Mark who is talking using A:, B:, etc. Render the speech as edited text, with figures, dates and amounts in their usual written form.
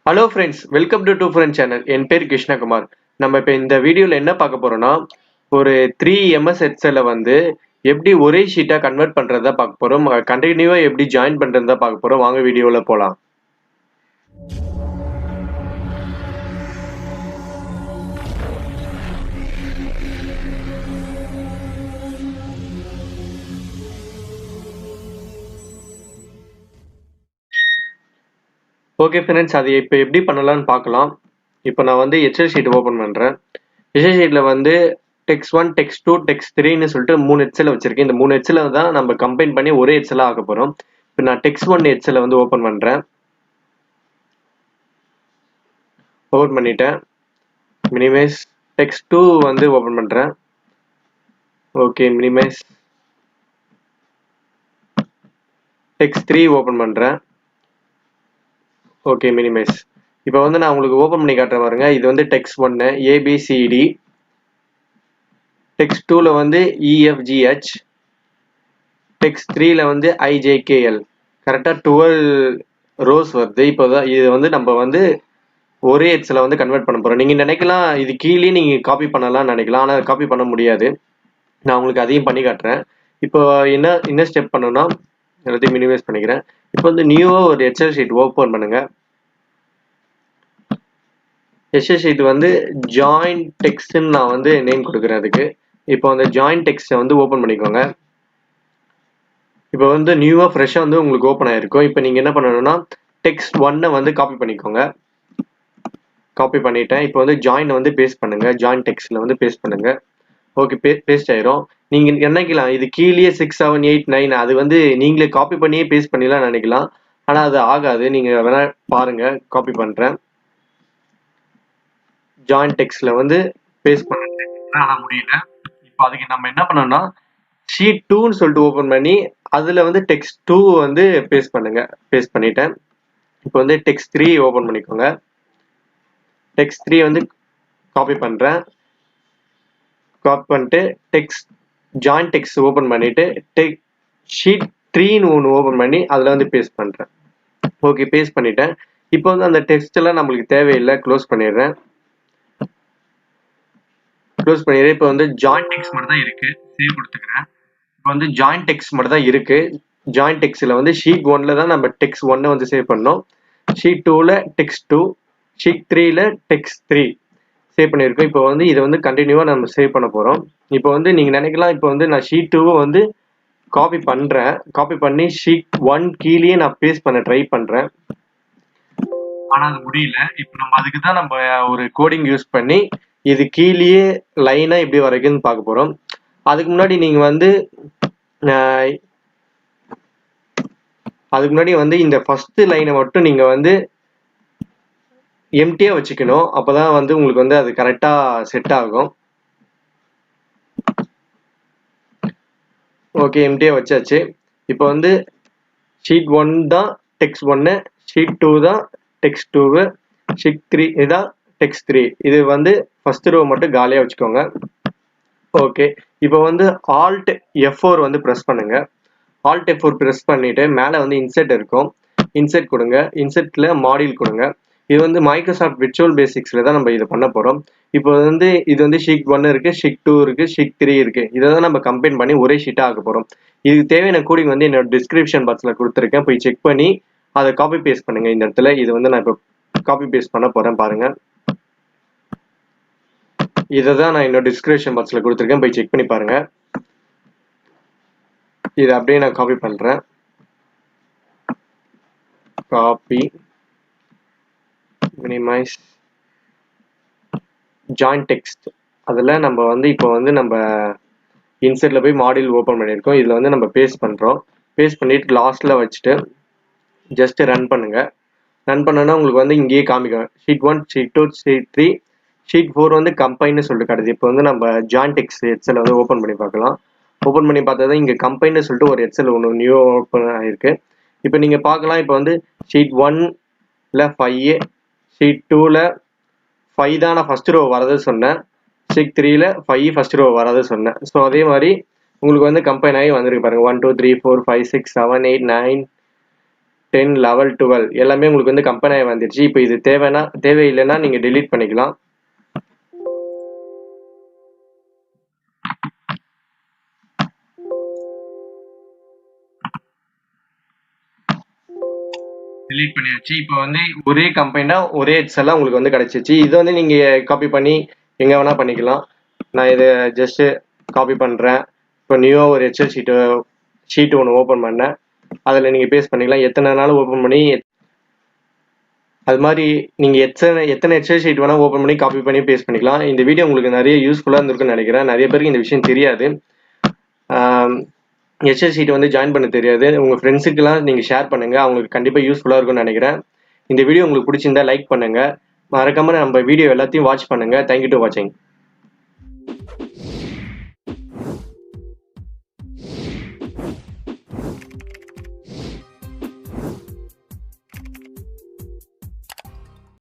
A: Hello friends, welcome to two friend channel. என் பேர் கிருஷ்ண குமார். நம்ம இப்போ இந்த வீடியோவில் என்ன பார்க்க போறோம்னா, ஒரு 3 MS எக்ஸலை வந்து எப்படி ஒரே ஷீட்டாக கன்வெர்ட் பண்ணுறதா பார்க்க போகிறோம். கண்டினியூவாக எப்படி ஜாயின் பண்ணுறதா பார்க்க போகிறோம். வாங்க வீடியோவில் போகலாம். ஓகே ஃப்ரெண்ட்ஸ், அது இப்போ எப்படி பண்ணலாம்னு பார்க்கலாம். இப்போ நான் வந்து எக்ஸல் ஷீட் ஓப்பன் பண்ணுறேன். எக்ஸல் ஷீட்டில் வந்து டெக்ஸ்ட் 1, டெக்ஸ்ட் 2, டெக்ஸ்ட் 3ன்னு சொல்லிட்டு 3 எக்ஸலை வச்சிருக்கேன். இந்த 3 எக்ஸலை தான் நம்ம கம்பைன் பண்ணி ஒரே எக்ஸலாக ஆக்க போகிறோம். இப்போ நான் டெக்ஸ்ட் 1 எக்ஸலை வந்து ஓப்பன் பண்ணுறேன். ஓப்பன் பண்ணிட்டேன். மினிமைஸ். டெக்ஸ்ட் 2 வந்து ஓப்பன் பண்ணுறேன். Okay, minimize. டெக்ஸ்ட் 3 ஓப்பன் பண்ணுறேன். Okay, minimize. இப்போ வந்து நான் உங்களுக்கு ஓப்பன் பண்ணி காட்டுறேன் பாருங்க. இது வந்து டெக்ஸ்ட் 1 ஏபிசிடி, டெக்ஸ்ட் 2ல வந்து இஎஃப்ஜிஹெச், டெக்ஸ்ட் 3ல வந்து ஐஜேகேஎல். கரெக்டாக 12 ரோஸ் வருது. இப்போ இது வந்து நம்ம வந்து ஒரே எக்ஸில் வந்து கன்வெர்ட் பண்ண போகிறோம். நீங்கள் நினைக்கலாம் இது கீழே நீங்கள் காப்பி பண்ணலாம்னு நினைக்கலாம், ஆனால் காப்பி பண்ண முடியாது. நான் உங்களுக்கு அதையும் பண்ணி காட்டுறேன். இப்போ என்ன ஸ்டெப் பண்ணணும்னா, எல்லாத்தையும் மினிமைஸ் பண்ணிக்கிறேன். இப்போ வந்து நியூவாக ஒரு எக்ஸல் ஷீட் ஓப்பன் பண்ணுங்க. எக்ஸல் ஷீட் வந்து ஜாயின் டெக்ஸ்ட்னு நான் வந்து நேம் கொடுக்குறேன் அதுக்கு. இப்போ அந்த ஜாயின் டெக்ஸ்ட்டை வந்து ஓப்பன் பண்ணிக்கோங்க. இப்போ வந்து நியூவாக ஃப்ரெஷ்ஷாக வந்து உங்களுக்கு ஓப்பன் ஆகிருக்கும். இப்போ நீங்கள் என்ன பண்ணணும்னா, டெக்ஸ்ட் 1 வந்து காப்பி பண்ணிக்கோங்க. காப்பி பண்ணிட்டேன். இப்போ வந்து ஜாயின் வந்து பேஸ்ட் பண்ணுங்க. ஜாயின் டெக்ஸ்ட்ல வந்து பேஸ்ட் பண்ணுங்க. ஓகே, பேஸ்ட் ஆயிரும். நீங்க நினைக்கலாம் இது கீழே 6, 7, 8, 9 அது வந்து நீங்களே காப்பி பண்ணியே பேஸ்ட் பண்ணிலாம் நினைக்கலாம். ஆனா அது ஆகாது. நீங்க வேணா பாருங்க, காப்பி பண்றேன். ஜாயின் டெக்ஸ்ட்ல வந்து பேஸ்ட் பண்ணுறேன், ஆனா முடியல. இப்போ அதுக்கு நம்ம என்ன பண்ணோம்னா, ஷீட் 2ன்னு சொல்லிட்டு ஓப்பன் பண்ணி அதுல வந்து டெக்ஸ்ட் 2 வந்து பேஸ்ட் பண்ணுங்க. பேஸ்ட் பண்ணிட்டேன். இப்போ வந்து டெக்ஸ்ட் 3 ஓப்பன் பண்ணிக்கோங்க. டெக்ஸ்ட் 3 வந்து காப்பி பண்றேன். காப்பி பண்ணிட்டு டெக்ஸ்ட் ஜாயின் டெக்ஸ்ட் ஓப்பன் பண்ணிட்டு ஷீட் 3ன்னு ஒன்று ஓப்பன் பண்ணி அதில் வந்து பேஸ்ட் பண்ணுறேன். ஓகே, பேஸ்ட் பண்ணிட்டேன். இப்போ வந்து அந்த டெக்ஸ்ட் எல்லாம் நம்மளுக்கு தேவையில்லை, க்ளோஸ் பண்ணிடுறேன். க்ளோஸ் பண்ணிடுறேன். இப்போ வந்து ஜாயின் டெக்ஸ்ட் மட்டும் தான் இருக்கு, சேவ் கொடுத்துக்கிறேன். இப்போ வந்து ஜாயின் டெக்ஸ்ட் மட்டும் தான் இருக்கு. ஜாயின் டெக்ஸ்ட்ல வந்து ஷீட் 1ல தான் நம்ம டெக்ஸ்ட் 1 வந்து சேவ் பண்ணோம். ஷீட் 2ல டெக்ஸ்ட் 2, ஷீட் 3ல டெக்ஸ்ட் 3 சேவ் பண்ணியிருக்கோம். இப்போ வந்து இதை வந்து கண்டினியூவாக நம்ம சேவ் பண்ண போகிறோம். இப்போ வந்து நீங்கள் நினைக்கலாம், இப்போ வந்து நான் ஷீட் 2 வந்து காப்பி பண்ணுறேன். காப்பி பண்ணி ஷீட் 1 கீழே நான் பேஸ்ட் பண்ண ட்ரை பண்ணுறேன், ஆனால் அது முடியல. இப்போ நம்ம அதுக்கு தான் நம்ம ஒரு கோடிங் யூஸ் பண்ணி இது கீழே லைனாக எப்படி வரைக்கும்னு பார்க்க போகிறோம். அதுக்கு முன்னாடி நீங்கள் வந்து இந்த ஃபர்ஸ்ட் லைனை மட்டும் நீங்கள் வந்து எம்டியா வச்சுக்கணும். அப்பதான் வந்து உங்களுக்கு வந்து அது கரெக்டா செட் ஆகும். ஓகே, எம்டியா வச்சாச்சு. இப்போ வந்து ஷீட் 1 தான் டெக்ஸ்ட் 1, ஷீட் 2 தான் டெக்ஸ்ட் 2, ஷீட் 3 இதான் டெக்ஸ்ட் 3. இது வந்து ஃபர்ஸ்ட் ரோ மட்டும் காலியா வச்சுக்கோங்க. ஓகே, இப்போ வந்து ஆல்ட் F4 வந்து ப்ரெஸ் பண்ணுங்க. ஆல்ட் F4 ப்ரெஸ் பண்ணிட்டு மேலே வந்து இன்செர்ட் இருக்கும், இன்செர்ட் கொடுங்க. இன்செர்ட்ல மாடியூல் கொடுங்க. இது வந்து மைக்ரோசாஃப்ட் விர்ச்சுவல் பேசிக்ஸ்ல தான் நம்ம இதை பண்ண போறோம். இப்போ வந்து இது வந்து ஷீட் 1 இருக்கு, ஷீட் 2 இருக்கு, ஷீட் 3 இருக்கு. இதை தான் நம்ம கம்பைன் பண்ணி ஒரே ஷீட்டா ஆக்க போறோம். இதுக்கு தேவையான கோடிங் வந்து என்னோட டிஸ்கிரிப்ஷன் பாக்ஸ்ல கொடுத்துருக்கேன், போய் செக் பண்ணி அதை காப்பி பேஸ்ட் பண்ணுங்க. இந்த இடத்துல இது வந்து நான் இப்போ காப்பி பேஸ்ட் பண்ண போறேன், பாருங்க. இதை தான் நான் என்னோட டிஸ்கிரிப்ஷன் பாக்ஸ்ல கொடுத்துருக்கேன், போய் செக் பண்ணி பாருங்க. இதை அப்படியே நான் காப்பி பண்றேன். Copy, minimize, join text. அதில் நம்ம வந்து இப்போ வந்து நம்ம இன்செர்ட்ல போய் மாடியூல் ஓப்பன் பண்ணியிருக்கோம். இதில் வந்து நம்ம பேஸ்ட் பண்ணுறோம். பேஸ்ட் பண்ணிட்டு லாஸ்ட்டில் வச்சுட்டு ஜஸ்ட் ரன் பண்ணுங்க. ரன் பண்ணோன்னா உங்களுக்கு வந்து இங்கேயே காமிக்கும் ஷீட் 1, ஷீட் 2, ஷீட் 3, ஷீட் 4 வந்து கம்பைன்னு சொல்லிட்டு காட்டுது. இப்போ வந்து நம்ம ஜாயின் டெக்ஸ்ட் எக்ஸல் வந்து ஓப்பன் பண்ணி பார்க்கலாம். ஓப்பன் பண்ணி பார்த்தா தான் இங்கே கம்பைன்னு சொல்லிட்டு ஒரு எக்ஸல் ஒன்று நியூ ஓப்பன் ஆகிருக்கு. இப்போ நீங்கள் பார்க்கலாம், இப்போ வந்து ஷீட் 1ல 5, ஷீட் 2ல 5 தான் நான் ஃபர்ஸ்ட் ரோ வரது சொன்னேன். ஷீட் 3ல 5 ஃபர்ஸ்ட் ரோ வரது சொன்னேன். ஸோ அதே மாதிரி உங்களுக்கு வந்து கம்பைன் ஆகி வந்திருக்கு பாருங்க. 1, 2, 3, 4, 5, 6, 7, 8, 9, 10 11 12 எல்லாமே உங்களுக்கு வந்து கம்பெனி வந்துருச்சு. இப்போ இது தேவையில்லைன்னா நீங்க delete பண்ணிக்கலாம். delete பண்ணியாச்சு. இப்போ வந்து ஒரே கம்பெனினா ஒரே எக்ஸெல்லாம் உங்களுக்கு வந்து கிடைச்சிச்சு. இதை வந்து நீங்க காப்பி பண்ணி எங்க வேணா பண்ணிக்கலாம். நான் இதை ஜஸ்ட் காப்பி பண்றேன். இப்போ நியூவா ஒரு எக்ஸல் ஷீட் ஒன்று ஓப்பன் பண்ணேன். அதில் நீங்க பேஸ்ட் பண்ணிக்கலாம். எத்தனை நாளும் ஓப்பன் பண்ணி அது மாதிரி நீங்க எத்தனை எக்ஸல் ஷீட் வேணா ஓப்பன் பண்ணி காப்பி பண்ணி பேஸ்ட் பண்ணிக்கலாம். இந்த வீடியோ உங்களுக்கு நிறைய யூஸ்ஃபுல்லா இருந்திருக்குன்னு நினைக்கிறேன். நிறைய பேருக்கு இந்த விஷயம் தெரியாது. எக்ஸல் ஷீட் வந்து ஜாயின் பண்ண தெரியாது. உங்க ஃப்ரெண்ட்ஸுக்கெல்லாம் நீங்க ஷேர் பண்ணுங்க. அவங்களுக்கு கண்டிப்பா யூஸ்ஃபுல்லா இருக்கும்னு நினைக்கிறேன். இந்த வீடியோ உங்களுக்கு பிடிச்சிருந்தா லைக் பண்ணுங்க. மறக்காம நம்ம வீடியோ எல்லாத்தையும் வாட்ச் பண்ணுங்க. தேங்க்யூ டு வாட்சிங்.